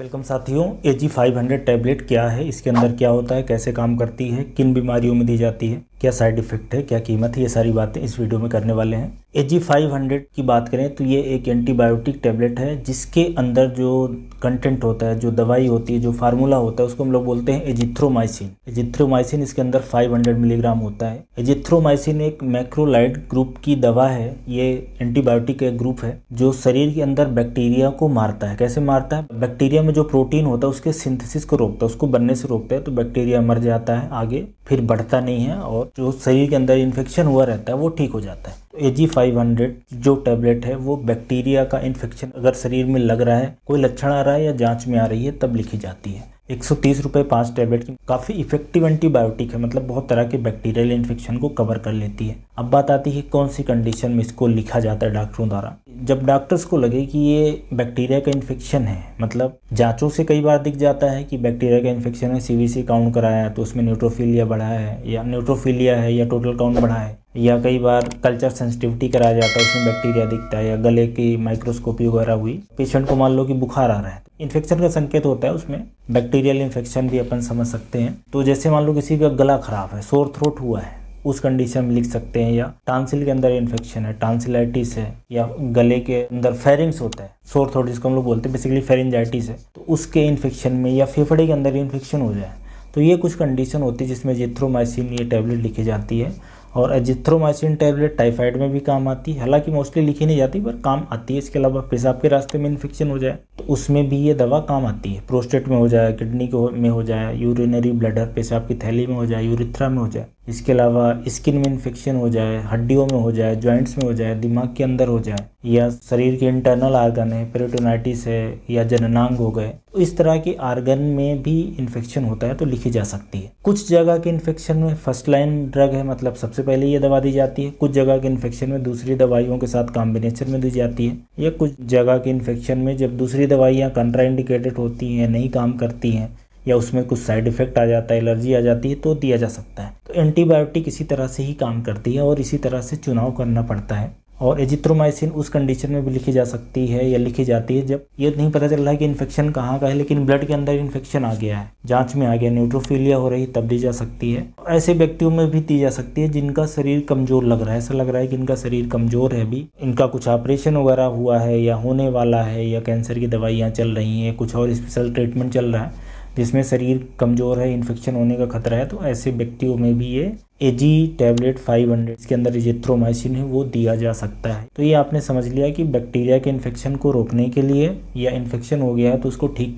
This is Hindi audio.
वेलकम साथियों। AG500 टैबलेट क्या है, इसके अंदर क्या होता है, कैसे काम करती है, किन बीमारियों में दी जाती है, क्या साइड इफ़ेक्ट है, क्या कीमत है, ये सारी बातें इस वीडियो में करने वाले हैं। AG500 की बात करें तो ये एक एंटीबायोटिक टैबलेट है जिसके अंदर जो कंटेंट होता है, जो दवाई होती है, जो फार्मूला होता है, उसको हम लोग बोलते हैं एजिथ्रोमाइसिन। एजिथ्रोमाइसिन इसके अंदर 500 मिलीग्राम होता है। एजिथ्रोमाइसिन एक मैक्रोलाइड ग्रुप की दवा है। ये एंटीबायोटिक का एक ग्रुप है जो शरीर के अंदर बैक्टीरिया को मारता है। कैसे मारता है? बैक्टीरिया में जो प्रोटीन होता है उसके सिंथेसिस को रोकता है, उसको बनने से रोकता है, तो बैक्टीरिया मर जाता है, आगे फिर बढ़ता नहीं है और जो शरीर के अंदर इन्फेक्शन हुआ रहता है वो ठीक हो जाता है। तो AG500 जो टैबलेट है वो बैक्टीरिया का इन्फेक्शन अगर शरीर में लग रहा है, कोई लक्षण आ रहा है या जांच में आ रही है, तब लिखी जाती है। 130 रुपये 5 टैबलेट की काफ़ी इफेक्टिव एंटीबायोटिक है, मतलब बहुत तरह के बैक्टीरियल इन्फेक्शन को कवर कर लेती है। अब बात आती है कौन सी कंडीशन में इसको लिखा जाता है डॉक्टरों द्वारा। जब डॉक्टर्स को लगे कि ये बैक्टीरिया का इन्फेक्शन है, मतलब जांचों से कई बार दिख जाता है कि बैक्टीरिया का इन्फेक्शन है, CVC काउंट कराया तो उसमें न्यूट्रोफिलिया बढ़ा है या न्यूट्रोफिलिया है या टोटल काउंट बढ़ा है, या कई बार कल्चर सेंसिटिविटी कराया जाता है, उसमें बैक्टीरिया दिखता है, या गले की माइक्रोस्कोपी वगैरह हुई, पेशेंट को मान लो कि बुखार आ रहा है, इन्फेक्शन का संकेत होता है, उसमें बैक्टीरियल इन्फेक्शन भी अपन समझ सकते हैं। तो जैसे मान लो किसी का गला खराब है, सोर थ्रोट हुआ है, उस कंडीशन में लिख सकते हैं। या टांसिल के अंदर इन्फेक्शन है, टांसिलाइटिस है, या गले के अंदर फेरिंग्स होता है, सोर थ्रोट जिसको हम लोग बोलते हैं, बेसिकली फेरिंजाइटिस है, तो उसके इन्फेक्शन में, या फेफड़े के अंदर इन्फेक्शन हो जाए, तो ये कुछ कंडीशन होती है जिसमें एजिथ्रोमाइसिन ये टैबलेट लिखी जाती है। और एजिथ्रोमाइसिन टैबलेट टाइफाइड में भी काम आती है, हालांकि मोस्टली लिखी नहीं जाती पर काम आती है। इसके अलावा पेशाब के रास्ते में इन्फेक्शन हो जाए तो उसमें भी ये दवा काम आती है। प्रोस्टेट में हो जाए, किडनी में हो जाए, यूरिनरी ब्लैडर पेशाब की थैली में हो जाए, यूरिथ्रा में हो जाए, इसके अलावा स्किन में इन्फेक्शन हो जाए, हड्डियों में हो जाए, जॉइंट्स में हो जाए, दिमाग के अंदर हो जाए, या शरीर के इंटरनल आर्गन है, पेरिटोनाइटिस है, या जननांग हो गए, तो इस तरह के आर्गन में भी इन्फेक्शन होता है तो लिखी जा सकती है। कुछ जगह के इन्फेक्शन में फर्स्ट लाइन ड्रग है, मतलब सबसे पहले ये दवा दी जाती है। कुछ जगह के इन्फेक्शन में दूसरी दवाइयों के साथ कॉम्बिनेशन में दी जाती है, या कुछ जगह के इन्फेक्शन में जब दूसरी दवाइयाँ कंट्राइंडिकेटेड होती हैं, नहीं काम करती हैं, या उसमें कुछ साइड इफेक्ट आ जाता है, एलर्जी आ जाती है, तो दिया जा सकता है। तो एंटीबायोटिक इसी तरह से ही काम करती है और इसी तरह से चुनाव करना पड़ता है। और एजिथ्रोमाइसिन उस कंडीशन में भी लिखी जा सकती है या लिखी जाती है जब ये नहीं पता चल रहा है कि इन्फेक्शन कहाँ का है, लेकिन ब्लड के अंदर इन्फेक्शन आ गया है, जांच में आ गया, न्यूट्रोफिलिया हो रही, तब दी जा सकती है। ऐसे व्यक्तियों में भी दी जा सकती है जिनका शरीर कमजोर लग रहा है, ऐसा लग रहा है कि इनका शरीर कमजोर है, भी इनका कुछ ऑपरेशन वगैरह हुआ है या होने वाला है, या कैंसर की दवाइयाँ चल रही हैं, कुछ और स्पेशल ट्रीटमेंट चल रहा है जिसमें शरीर कमज़ोर है, इन्फेक्शन होने का खतरा है, तो ऐसे व्यक्तियों में भी ये AG टैबलेट 500 इसके अंदर एजिथ्रोमाइसिन है वो दिया जा सकता है। तो ये आपने समझ लिया कि बैक्टीरिया के इन्फेक्शन को रोकने के लिए, या इन्फेक्शन हो गया है तो उसको ठीक